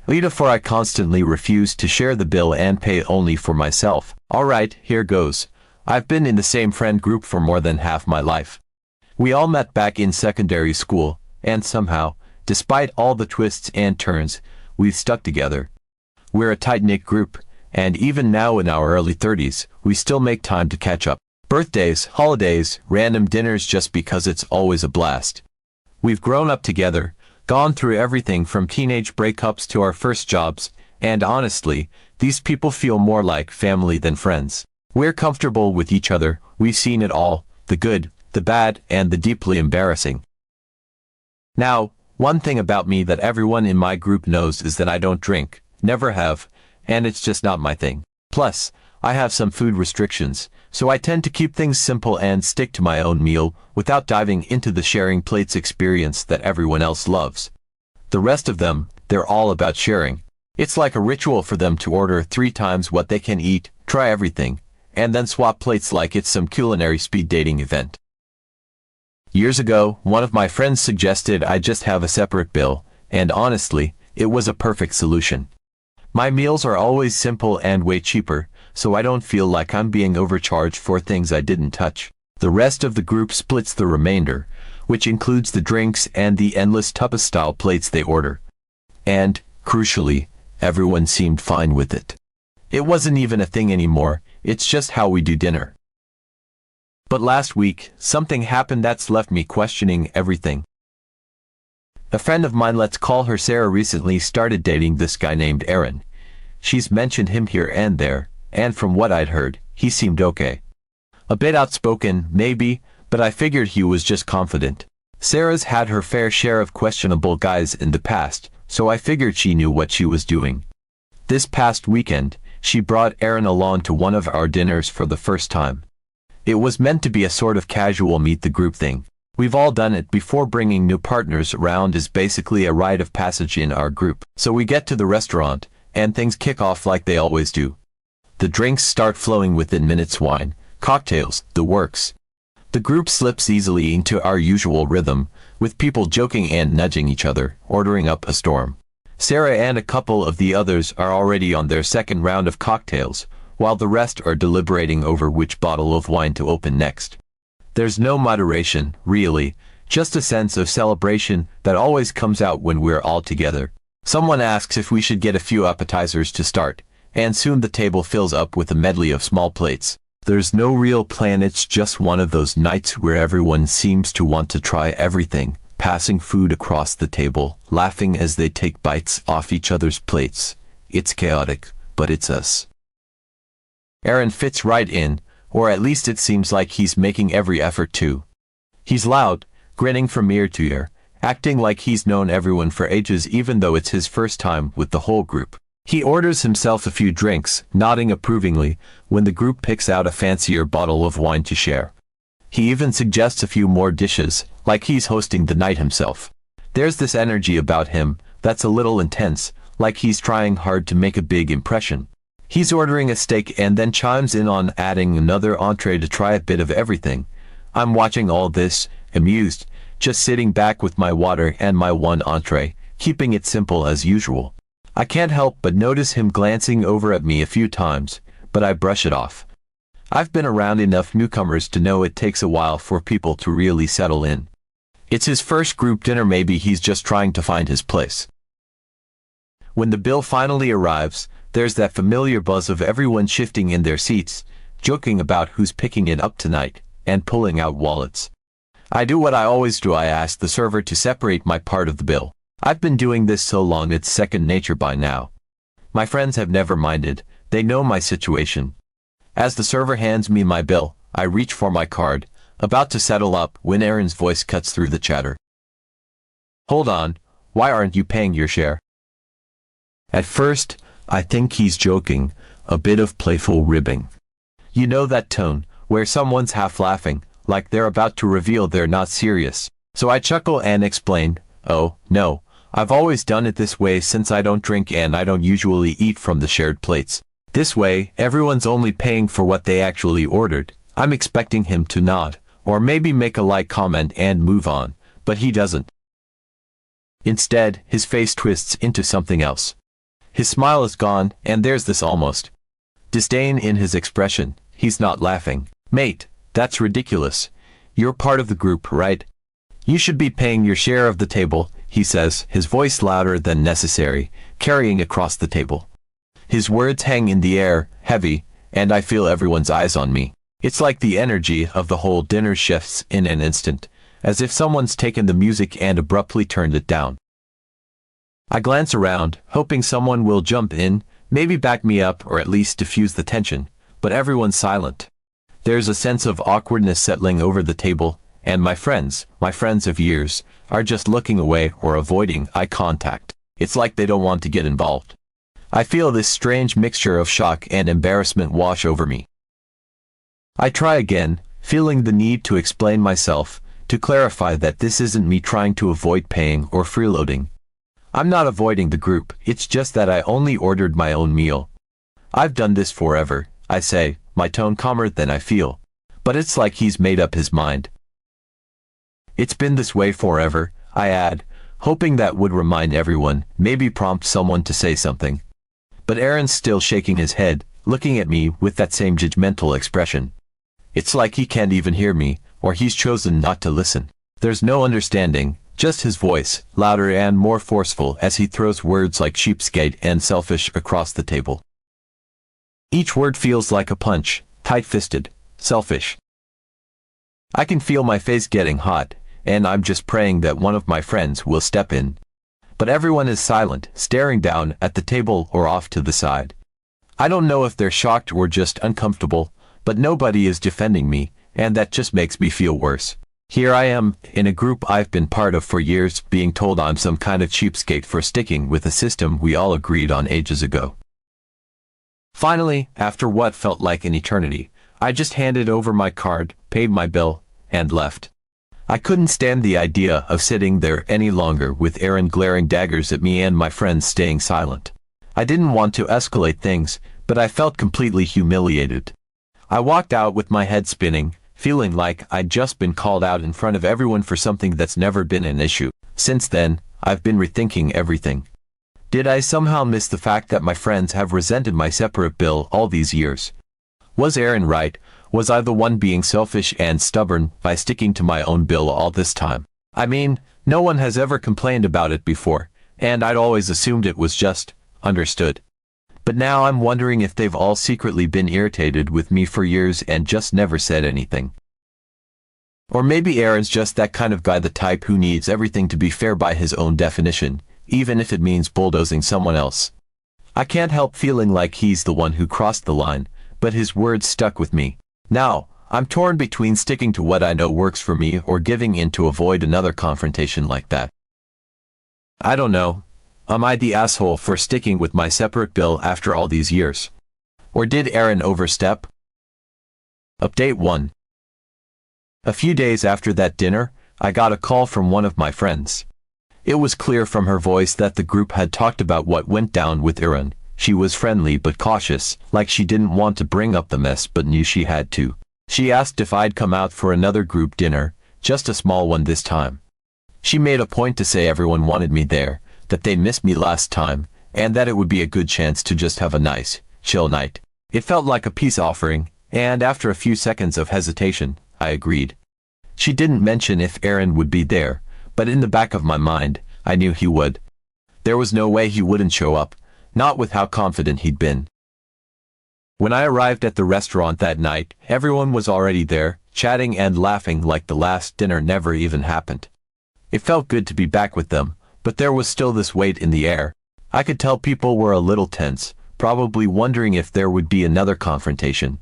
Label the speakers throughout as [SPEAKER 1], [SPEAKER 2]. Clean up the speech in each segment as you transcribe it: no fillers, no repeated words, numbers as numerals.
[SPEAKER 1] AITA for I constantly refuse to share the bill and pay only for myself. Alright, here goes. I've been in the same friend group for more than half my life. We all met back in secondary school, and somehow, despite all the twists and turns, we've stuck together. We're a tight-knit group, and even now in our early 30s, we still make time to catch up. Birthdays, holidays, random dinners just because it's always a blast. We've grown up together, gone through everything from teenage breakups to our first jobs, and honestly, these people feel more like family than friends. We're comfortable with each other, we've seen it all, the good, the bad, and the deeply embarrassing. Now, one thing about me that everyone in my group knows is that I don't drink, never have, and it's just not my thing. Plus, I have some food restrictions, so I tend to keep things simple and stick to my own meal without diving into the sharing plates experience that everyone else loves. The rest of them, they're all about sharing. It's like a ritual for them to order 3 times what they can eat, try everything, and then swap plates like it's some culinary speed dating event. Years ago, one of my friends suggested I just have a separate bill, and honestly, it was a perfect solution. My meals are always simple and way cheaper, so I don't feel like I'm being overcharged for things I didn't touch. The rest of the group splits the remainder, which includes the drinks and the endless tapas-style plates they order. And, crucially, everyone seemed fine with it. It wasn't even a thing anymore, it's just how we do dinner. But last week, something happened that's left me questioning everything. A friend of mine, let's call her Sarah, recently started dating this guy named Aaron. She's mentioned him here and there, and from what I'd heard, he seemed okay. A bit outspoken, maybe, but I figured he was just confident. Sarah's had her fair share of questionable guys in the past, so I figured she knew what she was doing. This past weekend, she brought Aaron along to one of our dinners for the first time. It was meant to be a sort of casual meet the group thing. We've all done it before. Bringing new partners around is basically a rite of passage in our group. So we get to the restaurant, and things kick off like they always do. The drinks start flowing within minutes: wine, cocktails, the works. The group slips easily into our usual rhythm, with people joking and nudging each other, ordering up a storm. Sarah and a couple of the others are already on their second round of cocktails, while the rest are deliberating over which bottle of wine to open next. There's no moderation, really, just a sense of celebration that always comes out when we're all together. Someone asks if we should get a few appetizers to start, and soon the table fills up with a medley of small plates. There's no real plan, it's just one of those nights where everyone seems to want to try everything, passing food across the table, laughing as they take bites off each other's plates. It's chaotic, but it's us. Aaron fits right in, or at least it seems like he's making every effort to. He's loud, grinning from ear to ear, acting like he's known everyone for ages even though it's his first time with the whole group. He orders himself a few drinks, nodding approvingly when the group picks out a fancier bottle of wine to share. He even suggests a few more dishes, like he's hosting the night himself. There's this energy about him that's a little intense, like he's trying hard to make a big impression. He's ordering a steak and then chimes in on adding another entree to try a bit of everything. I'm watching all this, amused, just sitting back with my water and my one entree, keeping it simple as usual. I can't help but notice him glancing over at me a few times, but I brush it off. I've been around enough newcomers to know it takes a while for people to really settle in. It's his first group dinner, maybe he's just trying to find his place. When the bill finally arrives, there's that familiar buzz of everyone shifting in their seats, joking about who's picking it up tonight, and pulling out wallets. I do what I always do, I ask the server to separate my part of the bill. I've been doing this so long it's second nature by now. My friends have never minded, they know my situation. As the server hands me my bill, I reach for my card, about to settle up when Aaron's voice cuts through the chatter. Hold on, why aren't you paying your share? At first, I think he's joking, a bit of playful ribbing. You know that tone, where someone's half laughing, like they're about to reveal they're not serious. So I chuckle and explain, oh, no, I've always done it this way since I don't drink and I don't usually eat from the shared plates. This way, everyone's only paying for what they actually ordered. I'm expecting him to nod, or maybe make a light comment and move on, but he doesn't. Instead, his face twists into something else. His smile is gone, and there's this almost disdain in his expression. He's not laughing. Mate, that's ridiculous. You're part of the group, right? You should be paying your share of the table, he says, his voice louder than necessary, carrying across the table. His words hang in the air, heavy, and I feel everyone's eyes on me. It's like the energy of the whole dinner shifts in an instant, as if someone's taken the music and abruptly turned it down. I glance around, hoping someone will jump in, maybe back me up or at least diffuse the tension, but everyone's silent. There's a sense of awkwardness settling over the table, and my friends of years, are just looking away or avoiding eye contact. It's like they don't want to get involved. I feel this strange mixture of shock and embarrassment wash over me. I try again, feeling the need to explain myself, to clarify that this isn't me trying to avoid paying or freeloading. I'm not avoiding the group, it's just that I only ordered my own meal. I've done this forever, I say, my tone calmer than I feel. But it's like he's made up his mind. It's been this way forever, I add, hoping that would remind everyone, maybe prompt someone to say something. But Aaron's still shaking his head, looking at me with that same judgmental expression. It's like he can't even hear me, or he's chosen not to listen. There's no understanding, just his voice, louder and more forceful as he throws words like cheapskate and selfish across the table. Each word feels like a punch, tight-fisted, selfish. I can feel my face getting hot, and I'm just praying that one of my friends will step in. But everyone is silent, staring down at the table or off to the side. I don't know if they're shocked or just uncomfortable, but nobody is defending me, and that just makes me feel worse. Here I am, in a group I've been part of for years, being told I'm some kind of cheapskate for sticking with a system we all agreed on ages ago. Finally, after what felt like an eternity, I just handed over my card, paid my bill, and left. I couldn't stand the idea of sitting there any longer with Aaron glaring daggers at me and my friends staying silent. I didn't want to escalate things, but I felt completely humiliated. I walked out with my head spinning, feeling like I'd just been called out in front of everyone for something that's never been an issue. Since then, I've been rethinking everything. Did I somehow miss the fact that my friends have resented my separate bill all these years? Was Aaron right? Was I the one being selfish and stubborn by sticking to my own bill all this time? I mean, no one has ever complained about it before, and I'd always assumed it was just understood. But now I'm wondering if they've all secretly been irritated with me for years and just never said anything. Or maybe Aaron's just that kind of guy, the type who needs everything to be fair by his own definition, even if it means bulldozing someone else. I can't help feeling like he's the one who crossed the line, but his words stuck with me. Now, I'm torn between sticking to what I know works for me or giving in to avoid another confrontation like that. I don't know. Am I the asshole for sticking with my separate bill after all these years? Or did Aaron overstep? Update 1. A few days after that dinner, I got a call from one of my friends. It was clear from her voice that the group had talked about what went down with Aaron. She was friendly but cautious, like she didn't want to bring up the mess but knew she had to. She asked if I'd come out for another group dinner, just a small one this time. She made a point to say everyone wanted me there, that they missed me last time, and that it would be a good chance to just have a nice, chill night. It felt like a peace offering, and after a few seconds of hesitation, I agreed. She didn't mention if Aaron would be there, but in the back of my mind, I knew he would. There was no way he wouldn't show up, not with how confident he'd been. When I arrived at the restaurant that night, everyone was already there, chatting and laughing like the last dinner never even happened. It felt good to be back with them, but there was still this weight in the air. I could tell people were a little tense, probably wondering if there would be another confrontation.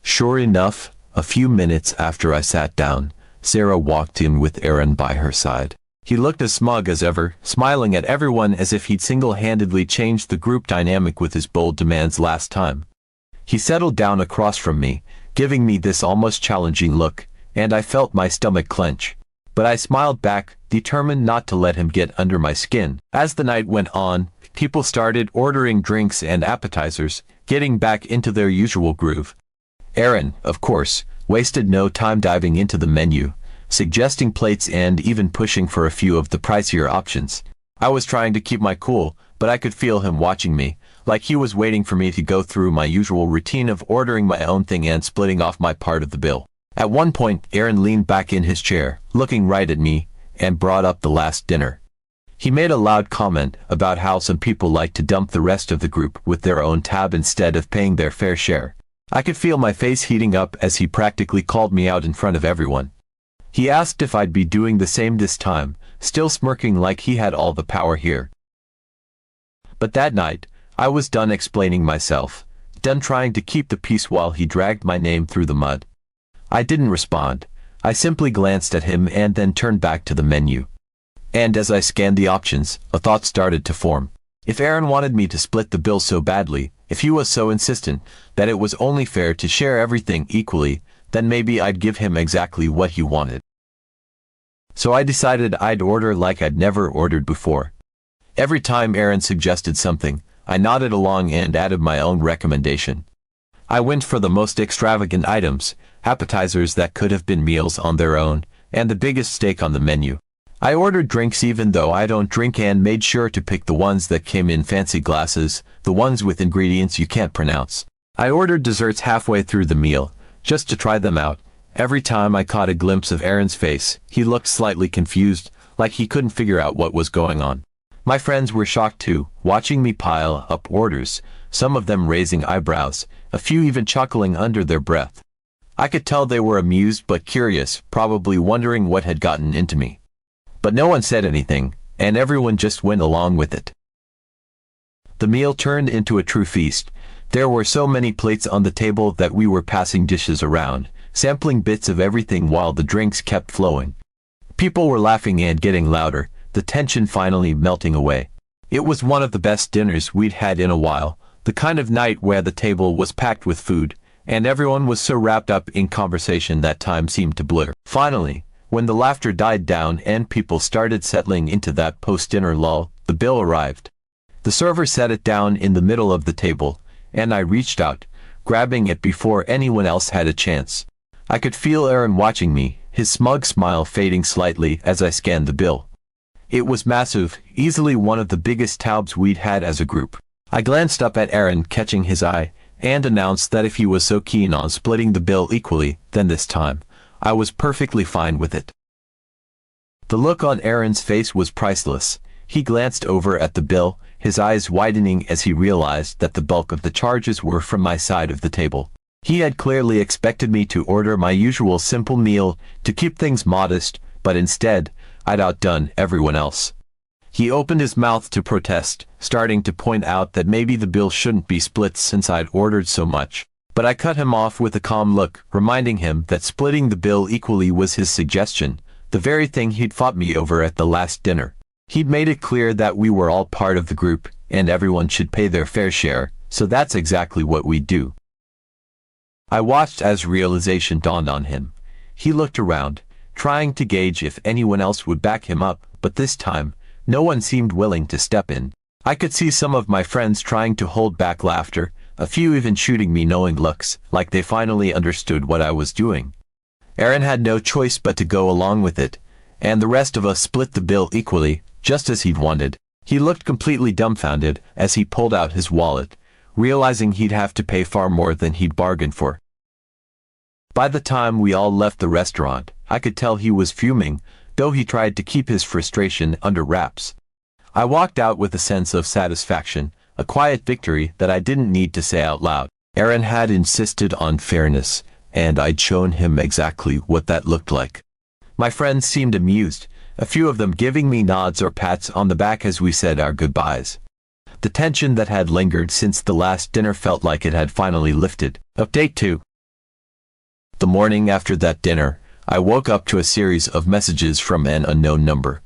[SPEAKER 1] Sure enough, a few minutes after I sat down, Sarah walked in with Aaron by her side. He looked as smug as ever, smiling at everyone as if he'd single-handedly changed the group dynamic with his bold demands last time. He settled down across from me, giving me this almost challenging look, and I felt my stomach clench. But I smiled back, determined not to let him get under my skin. As the night went on, people started ordering drinks and appetizers, getting back into their usual groove. Aaron, of course, wasted no time diving into the menu, suggesting plates and even pushing for a few of the pricier options. I was trying to keep my cool, but I could feel him watching me, like he was waiting for me to go through my usual routine of ordering my own thing and splitting off my part of the bill. At one point, Aaron leaned back in his chair, looking right at me, and brought up the last dinner. He made a loud comment about how some people like to dump the rest of the group with their own tab instead of paying their fair share. I could feel my face heating up as he practically called me out in front of everyone. He asked if I'd be doing the same this time, still smirking like he had all the power here. But that night, I was done explaining myself, done trying to keep the peace while he dragged my name through the mud. I didn't respond. I simply glanced at him and then turned back to the menu. And as I scanned the options, a thought started to form. If Aaron wanted me to split the bill so badly, if he was so insistent that it was only fair to share everything equally, then maybe I'd give him exactly what he wanted. So I decided I'd order like I'd never ordered before. Every time Aaron suggested something, I nodded along and added my own recommendation. I went for the most extravagant items, appetizers that could have been meals on their own, and the biggest steak on the menu. I ordered drinks even though I don't drink and made sure to pick the ones that came in fancy glasses, the ones with ingredients you can't pronounce. I ordered desserts halfway through the meal, just to try them out. Every time I caught a glimpse of Aaron's face, he looked slightly confused, like he couldn't figure out what was going on. My friends were shocked too, watching me pile up orders, some of them raising eyebrows, a few even chuckling under their breath. I could tell they were amused but curious, probably wondering what had gotten into me. But no one said anything, and everyone just went along with it. The meal turned into a true feast. There were so many plates on the table that we were passing dishes around, sampling bits of everything while the drinks kept flowing. People were laughing and getting louder, the tension finally melting away. It was one of the best dinners we'd had in a while, the kind of night where the table was packed with food, and everyone was so wrapped up in conversation that time seemed to blur. Finally, when the laughter died down and people started settling into that post-dinner lull, the bill arrived. The server set it down in the middle of the table, and I reached out, grabbing it before anyone else had a chance. I could feel Aaron watching me, his smug smile fading slightly as I scanned the bill. It was massive, easily one of the biggest tabs we'd had as a group. I glanced up at Aaron, catching his eye, and announced that if he was so keen on splitting the bill equally, then this time, I was perfectly fine with it. The look on Aaron's face was priceless. He glanced over at the bill, his eyes widening as he realized that the bulk of the charges were from my side of the table. He had clearly expected me to order my usual simple meal to keep things modest, but instead, I'd outdone everyone else. He opened his mouth to protest, starting to point out that maybe the bill shouldn't be split since I'd ordered so much. But I cut him off with a calm look, reminding him that splitting the bill equally was his suggestion, the very thing he'd fought me over at the last dinner. He'd made it clear that we were all part of the group, and everyone should pay their fair share, so that's exactly what we'd do. I watched as realization dawned on him. He looked around, trying to gauge if anyone else would back him up, but this time, no one seemed willing to step in. I could see some of my friends trying to hold back laughter, a few even shooting me knowing looks, like they finally understood what I was doing. Aaron had no choice but to go along with it, and the rest of us split the bill equally, just as he'd wanted. He looked completely dumbfounded as he pulled out his wallet, realizing he'd have to pay far more than he'd bargained for. By the time we all left the restaurant, I could tell he was fuming, though he tried to keep his frustration under wraps. I walked out with a sense of satisfaction, a quiet victory that I didn't need to say out loud. Aaron had insisted on fairness, and I'd shown him exactly what that looked like. My friends seemed amused, a few of them giving me nods or pats on the back as we said our goodbyes. The tension that had lingered since the last dinner felt like it had finally lifted. Update 2. The morning after that dinner, I woke up to a series of messages from an unknown number.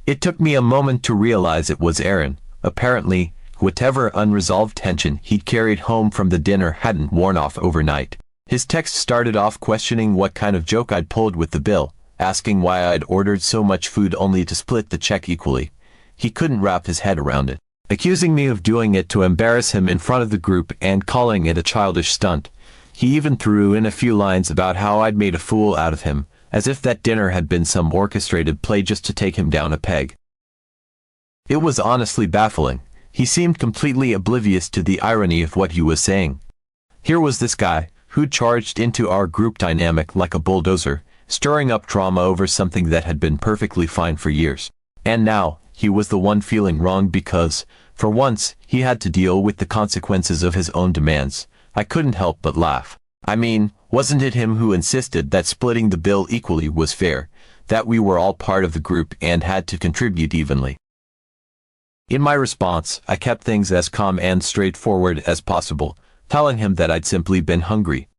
[SPEAKER 1] It took me a moment to realize it was Aaron. Apparently, whatever unresolved tension he'd carried home from the dinner hadn't worn off overnight. His text started off questioning what kind of joke I'd pulled with the bill, asking why I'd ordered so much food only to split the check equally. He couldn't wrap his head around it, accusing me of doing it to embarrass him in front of the group and calling it a childish stunt. He even threw in a few lines about how I'd made a fool out of him, as if that dinner had been some orchestrated play just to take him down a peg. It was honestly baffling. He seemed completely oblivious to the irony of what he was saying. Here was this guy, who'd charged into our group dynamic like a bulldozer, stirring up drama over something that had been perfectly fine for years. And now, he was the one feeling wrong because, for once, he had to deal with the consequences of his own demands. I couldn't help but laugh. I mean, wasn't it him who insisted that splitting the bill equally was fair, that we were all part of the group and had to contribute evenly? In my response, I kept things as calm and straightforward as possible, telling him that I'd simply been hungry.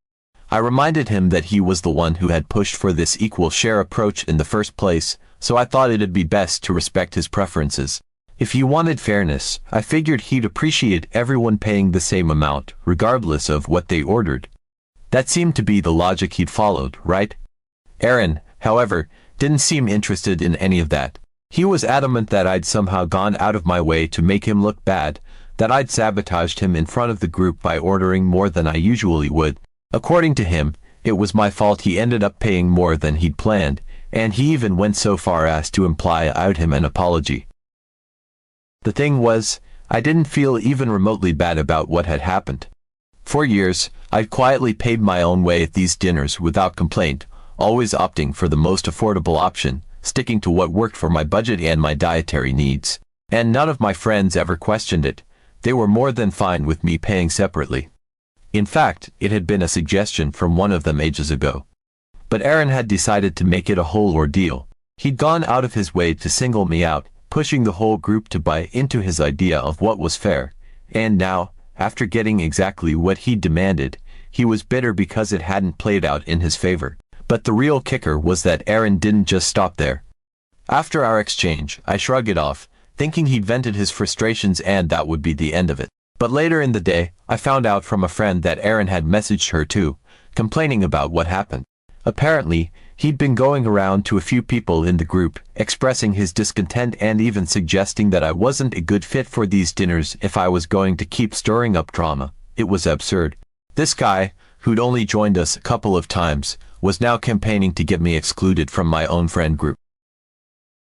[SPEAKER 1] I reminded him that he was the one who had pushed for this equal share approach in the first place, so I thought it'd be best to respect his preferences. If he wanted fairness, I figured he'd appreciate everyone paying the same amount, regardless of what they ordered. That seemed to be the logic he'd followed, right? Aaron, however, didn't seem interested in any of that. He was adamant that I'd somehow gone out of my way to make him look bad, that I'd sabotaged him in front of the group by ordering more than I usually would. According to him, it was my fault he ended up paying more than he'd planned, and he even went so far as to imply I owed him an apology. The thing was, I didn't feel even remotely bad about what had happened. For years, I'd quietly paid my own way at these dinners without complaint, always opting for the most affordable option, sticking to what worked for my budget and my dietary needs. And none of my friends ever questioned it. They were more than fine with me paying separately. In fact, it had been a suggestion from one of them ages ago. But Aaron had decided to make it a whole ordeal. He'd gone out of his way to single me out, pushing the whole group to buy into his idea of what was fair. And now, after getting exactly what he demanded, he was bitter because it hadn't played out in his favor. But the real kicker was that Aaron didn't just stop there. After our exchange, I shrugged it off, thinking he'd vented his frustrations and that would be the end of it. But later in the day, I found out from a friend that Aaron had messaged her too, complaining about what happened. Apparently, he'd been going around to a few people in the group, expressing his discontent and even suggesting that I wasn't a good fit for these dinners if I was going to keep stirring up drama. It was absurd. This guy, who'd only joined us a couple of times, was now campaigning to get me excluded from my own friend group.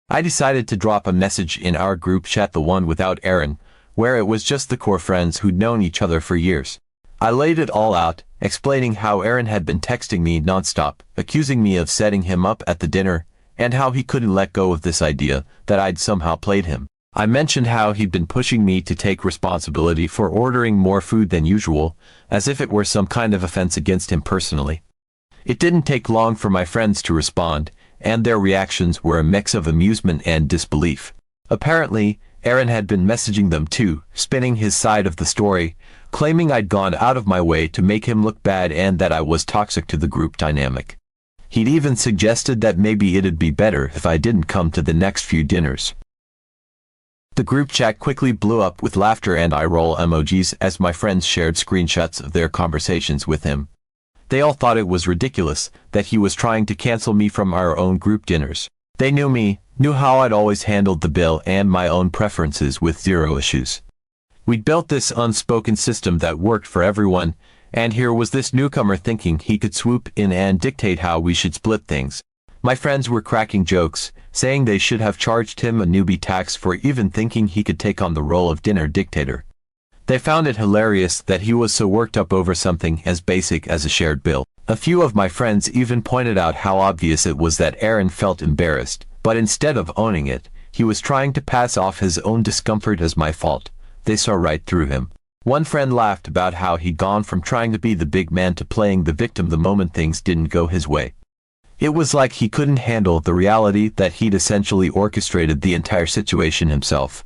[SPEAKER 1] I decided to drop a message in our group chat, the one without Aaron, where it was just the core friends who'd known each other for years. I laid it all out, explaining how Aaron had been texting me nonstop, accusing me of setting him up at the dinner, and how he couldn't let go of this idea that I'd somehow played him. I mentioned how he'd been pushing me to take responsibility for ordering more food than usual, as if it were some kind of offense against him personally. It didn't take long for my friends to respond, and their reactions were a mix of amusement and disbelief. Apparently, Aaron had been messaging them too, spinning his side of the story, claiming I'd gone out of my way to make him look bad and that I was toxic to the group dynamic. He'd even suggested that maybe it'd be better if I didn't come to the next few dinners. The group chat quickly blew up with laughter and eye-roll emojis as my friends shared screenshots of their conversations with him. They all thought it was ridiculous that he was trying to cancel me from our own group dinners. They knew me, knew how I'd always handled the bill and my own preferences with zero issues. We'd built this unspoken system that worked for everyone, and here was this newcomer thinking he could swoop in and dictate how we should split things. My friends were cracking jokes, saying they should have charged him a newbie tax for even thinking he could take on the role of dinner dictator. They found it hilarious that he was so worked up over something as basic as a shared bill. A few of my friends even pointed out how obvious it was that Aaron felt embarrassed, but instead of owning it, he was trying to pass off his own discomfort as my fault. They saw right through him. One friend laughed about how he'd gone from trying to be the big man to playing the victim the moment things didn't go his way. It was like he couldn't handle the reality that he'd essentially orchestrated the entire situation himself.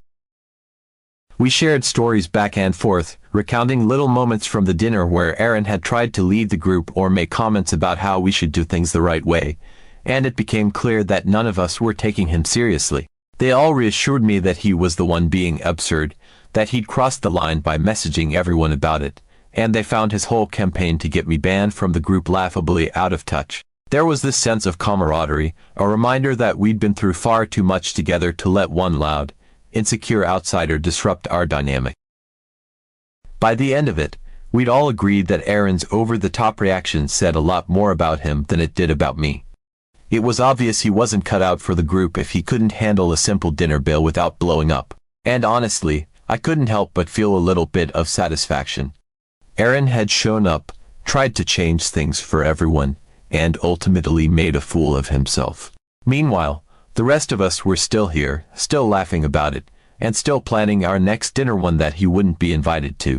[SPEAKER 1] We shared stories back and forth, recounting little moments from the dinner where Aaron had tried to lead the group or make comments about how we should do things the right way, and it became clear that none of us were taking him seriously. They all reassured me that he was the one being absurd, that he'd crossed the line by messaging everyone about it, and they found his whole campaign to get me banned from the group laughably out of touch. There was this sense of camaraderie, a reminder that we'd been through far too much together to let one loud, insecure outsider disrupt our dynamic. By the end of it, we'd all agreed that Aaron's over-the-top reaction said a lot more about him than it did about me. It was obvious he wasn't cut out for the group if he couldn't handle a simple dinner bill without blowing up. And honestly, I couldn't help but feel a little bit of satisfaction. Aaron had shown up, tried to change things for everyone, and ultimately made a fool of himself. Meanwhile, the rest of us were still here, still laughing about it, and still planning our next dinner, one that he wouldn't be invited to.